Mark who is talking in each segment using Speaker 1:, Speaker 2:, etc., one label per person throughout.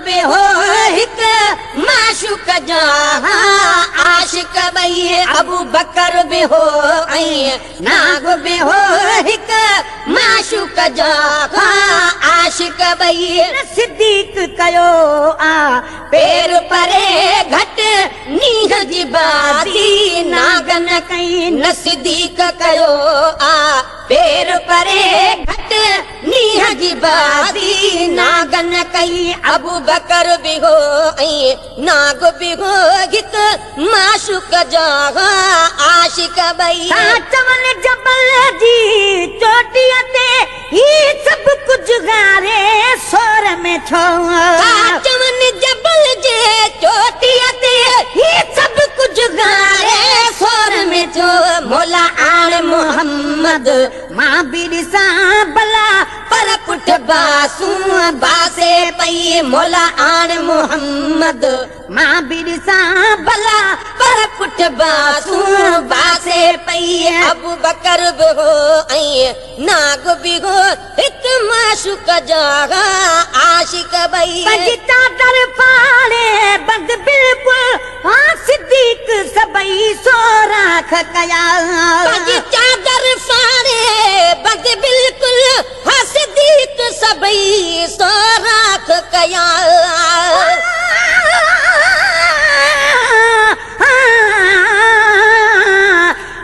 Speaker 1: बि हो हिकु माशूक जा आशिक ॿई अबू बकर बि हो ऐं नाग बि हो हिकु माशूक जा आशिक ॿई सिद्दीक कयो आ पेर परे घटि नींहं जी बाज़ी नागन कई न सिद्दीक कयो आ पेर परे घटि नींहं जी बाज़ी नागन कई अबू बकर बि हो ऐं नाग बि हो हिकु माशूक जा आशिक ॿई चवनि जबल जी चोटीअ ते ही सभु कुझु गारे सोर में छो चवनि जबल जे चोटीअ ते ही सभु कुझु गारे सोर में छो मोला आण मोहम्मद मां बि ॾिसां भला पर पुठ बासूं बासे पई मोला आण मोहम्मद मां बि ॾिसां भला पर पुठ बासूं बासे पई अबू बकर बि हो ऐं नाग बि हो हिकु माशूक जा आशिक ॿई चादर फाड़े बंद बिल्कुल हाँ सिद्दीक सभई सोराख कया चादर फाड़े बंद बिल्कुल हाँ सिद्दीक सभई सोराख कया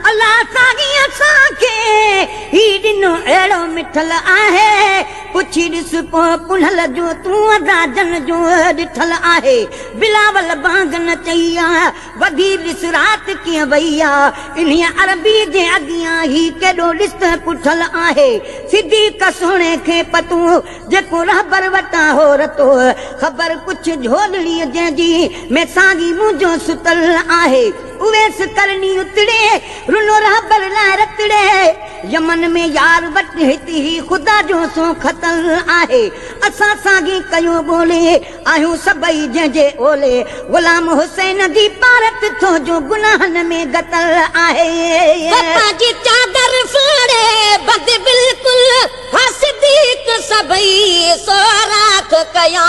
Speaker 1: अल्लाह साईं असांखे ही ॾिनो अहिड़ो मिठल आहे पुछी ॾिस पोइ पुनल जो तूं अदाजन जो ॾिठल आहे बिलावल बांगन चई आहे वधी ॾिस राति कीअं वई आहे इन्हीअ अरबी जे अॻियां ही केॾो ॾिस पुठल आहे सिद्दीक सोणे खे पतो जेको रहबर वटां हो रतो ख़बर कुझु झोलड़ीअ जंहिंजी में साॻी मुंहिंजो सुतल आहे उवेस करनी उतड़े रुनो रहबर लाइ रतड़े यमन में यार वटि हिते ही ख़ुदा जो सो खतल आहे असां साॻी कयो बोले आहियूं सभई जंहिंजे ओले गुलाम हुसैन जी पारत थो जो गुनाहनि में गतल आहे पप्पा जी चादर फाड़े बद बिल्कुल हाँ सिद्दीक सभई सोराख कया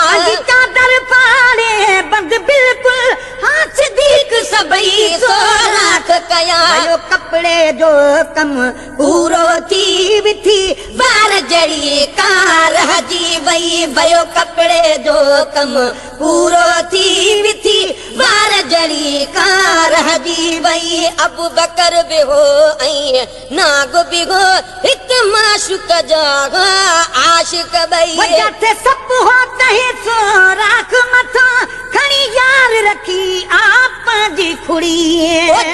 Speaker 1: चादर फाड़े बद बिल्कुल हाँ सिद्दीक सभई सोराख कया कपड़े जो कम पूरो थी विथी बार जड़ी कार हजी वई भयो कपड़े जो कम पूरो थी विथी बार जड़ी कार हजी वई अबू बकर बि हो ऐं नाग बि हो हिकु माशूक जा आशिक ॿई जिथे सप हो तहे सोराख मथां खणी यार रखी आप जी खुड़ी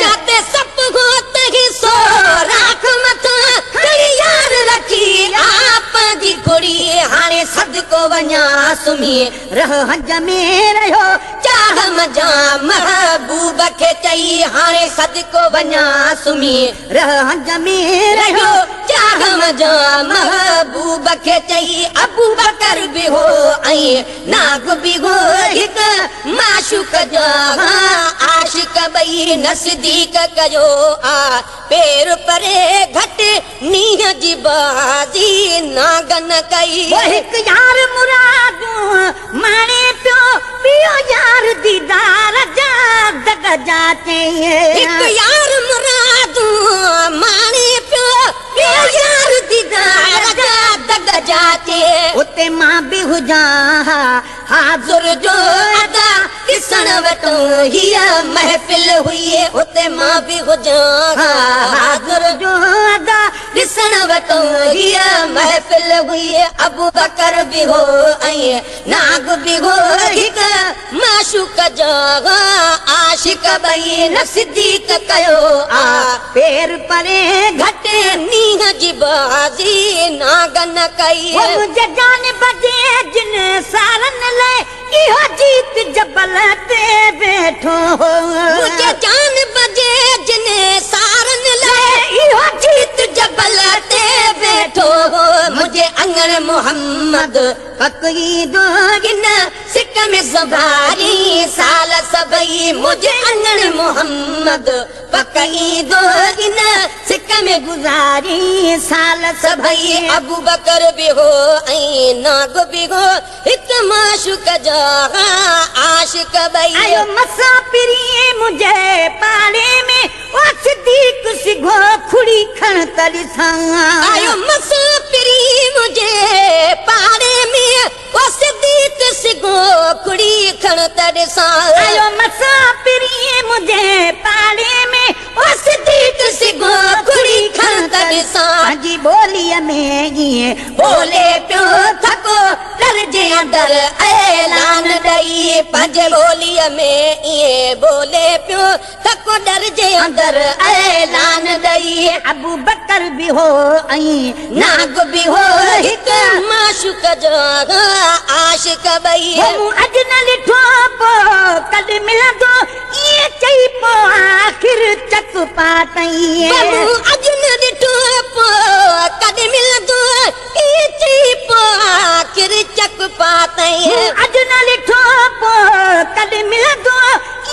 Speaker 1: जिथे सप हो तहे सोराख मथां खणी यार रखी आप जी खुड़ी हाणे सदको वञा सुम्ही रह हज में रहियो चाह मजा महबूब खे चई हाणे सदको वञा सुम्ही रह हज में रहियो चाह मजा महबूब खे चई अबू बकर बि हो ऐं नाग बि हो हिकु माशूक जा आशिक ॿई न सिद्दीक कयो आ पेर परे घटि नींहं जी बाज़ी नागन कई हिकु यार मुरादूं माणे पियो यार दीदार जा दग जा हिकु यार मुरादूं माणे पियो यार दीदार जा दग जा उते मां बि हुजां हाज़ुर जो अदा ॾिसण वटो हीअ महफ़िल हुई उते मां बि हुजां हाज़ुर जो अदा ॾिसण वटो हीअ महफ़िल हुई अबू बकर बि हो ऐं नाग बि हो हिकु माशूक जा आशिक ॿई न सिद्दीक कयो आ पेर परे घटि नींहं जी बाज़ी नागन कई मुंहिंजे जान बजे जिन सारन लाइ इहो जीत जबल ते वेठो मुंहिंजे जान बजे जिन सारन लाइ इहो जीत जबल ते वेठो मुंहिंजे अंगण मोहम्मद ककई दोगिन सिक में सवारी साल सभई मुंहिंजे अंगण मोहम्मद पकई दोगिन सिक में गुज़ारी साल
Speaker 2: सभई अबू बकर भी हो ऐं नाग भी हो हिक माशूक जा आशिक बई
Speaker 1: आयो मसापिरी मुझे पाले में ओ सिद्दीक सिघो खुड़ी खण तड़ी
Speaker 2: आयो मसापिरी मुझे पाले में ओ सिद्दीक सिघो खुड़ी खण तड़ी
Speaker 1: आयो मसापिरी मुझे पाले में ओ सिद्दीक सिघो खुड़ी खण तड़ी जी बोलिया में ये
Speaker 2: बोले पियो थको दर्जे अंदर ऐलान दई पंज बोलिया में ये बोले पियो थको दर्जे अंदर ऐलान दई
Speaker 1: अबू बकर भी हो ऐं
Speaker 2: नाग भी हो हिक माशूक जो आशिक बई
Speaker 1: अज न ॾिठो पोइ कॾहिं मिलंदो ईअं चई पोइ आख़िर चक पातई
Speaker 2: अज न ॾिठो पोइ कॾहिं मिलंदो ईअं चई पोइ आख़िर चक पातई
Speaker 1: अज न ॾिठो पोइ कॾहिं मिलंदो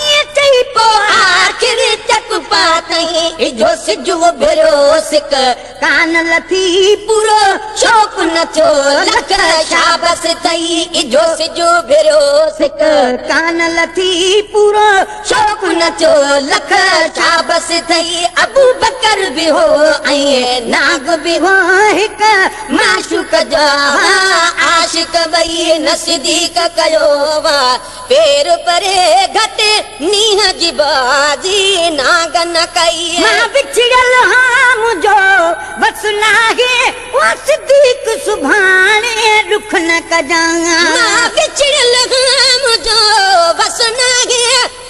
Speaker 1: ईअं चई पोइ
Speaker 2: आख़िर चक पातई इजो सिजो भेरो सिक
Speaker 1: कान लथी
Speaker 2: पूरो शौक न थियो लख शाबस थई इजो सिजो भेरो सिक
Speaker 1: कान लथी पूरो
Speaker 2: शौक न थियो लख शाबस थई अबू बकर भी हो ऐं नाग भी हो
Speaker 1: हिक
Speaker 2: माशूक जा आशिक बई नसीदीक कयो वा पेर परे घटे नीह जी बाजी नाग न कई
Speaker 1: मां बिछड़ल हाँ मुझो बस नाहे ओ सिद्दीक सुभाणे दुख न कजांगा
Speaker 2: मां बिछड़ल हाँ मुझो बस नाहे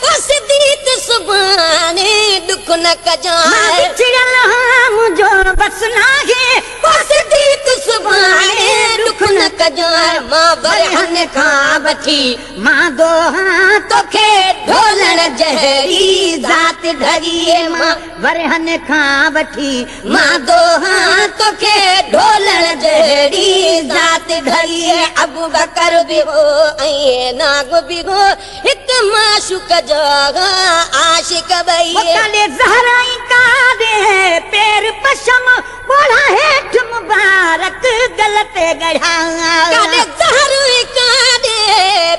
Speaker 2: ओ सिद्दीक सुभाणे दुख न कजांगा
Speaker 1: बिछड़ल हाँ मुझो बस नाहे
Speaker 2: ओ सिद्दीक सुभाणे दुख न कजांगा मां बरहन खां वठी
Speaker 1: मां दो हाँ
Speaker 2: तोखे ढोलण जहरी ज़ात ढरी मां
Speaker 1: वरहन खां वठी
Speaker 2: मां दो हाँ तोखे ढोलण जहरी ज़ात ढरी अबू बकर भी हो ऐं नाग भी हो हिक माशूक जो आशिक बई
Speaker 1: काले ज़हराई कादे पैर पशम बोला हेठ मुबारक गलते गढ़ा
Speaker 2: काले ज़हराई कादे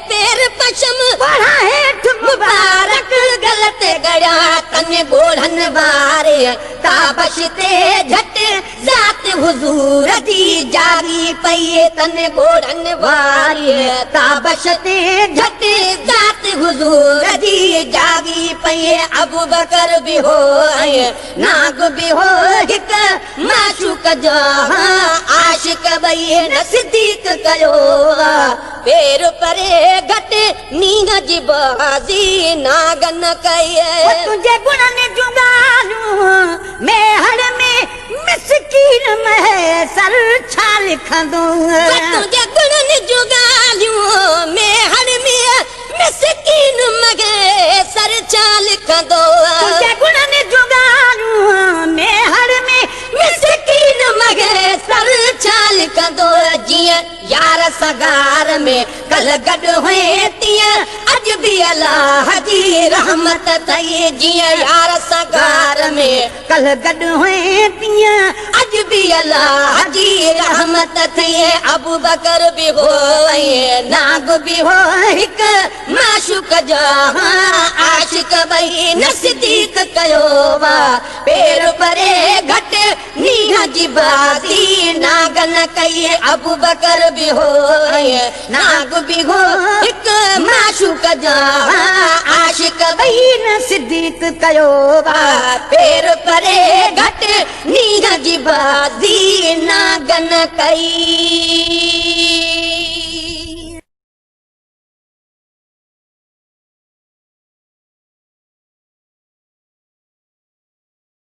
Speaker 2: पैर पशम
Speaker 1: बोला हेठ
Speaker 2: मुबारक गलते गड़ा तने बोढ़न वारे ताबश ते झट ज़ात हुजूर जी जागी पई तने बोढ़न वारे ताबश ते झट ज़ात हुजूर जी जागी पई अबू बकर भी हो नाग भी हो हिक माशूक जो आशिक बई नसीदीक कयो पेर परे घट नींग जी बाजी नाग न कई
Speaker 1: तुझे गुणन जुगालू मैं हर में मिसकीन में सर छा लिखंदो
Speaker 2: तुझे गुणन जुगालू मैं हर में मिसकीन मगे सर छा लिखंदो
Speaker 1: तुझे गुणन जुगालू मैं हर में
Speaker 2: मिसकीन मगे सर छा लिखंदो जिया यार सगार में कल गॾु हुए तीअं अॼु बि अलाह जी रहमत थई जीअं यार सगार में
Speaker 1: कल गॾु हुए तीअं
Speaker 2: अॼु बि अलाह जी रहमत थई अबू बकर भी हो ऐं नाग भी हो हिक माशूक जो आशिक बई नसीदीक कयो वा पेर परे घट नीह जी बाजी नाग न कई अबू बकर भी हो नाग भी हो हिक माशूक जो आशिक बई
Speaker 1: नसीदीक कयो वा
Speaker 2: पेर परे घट नीह जी बाजी नाग न कई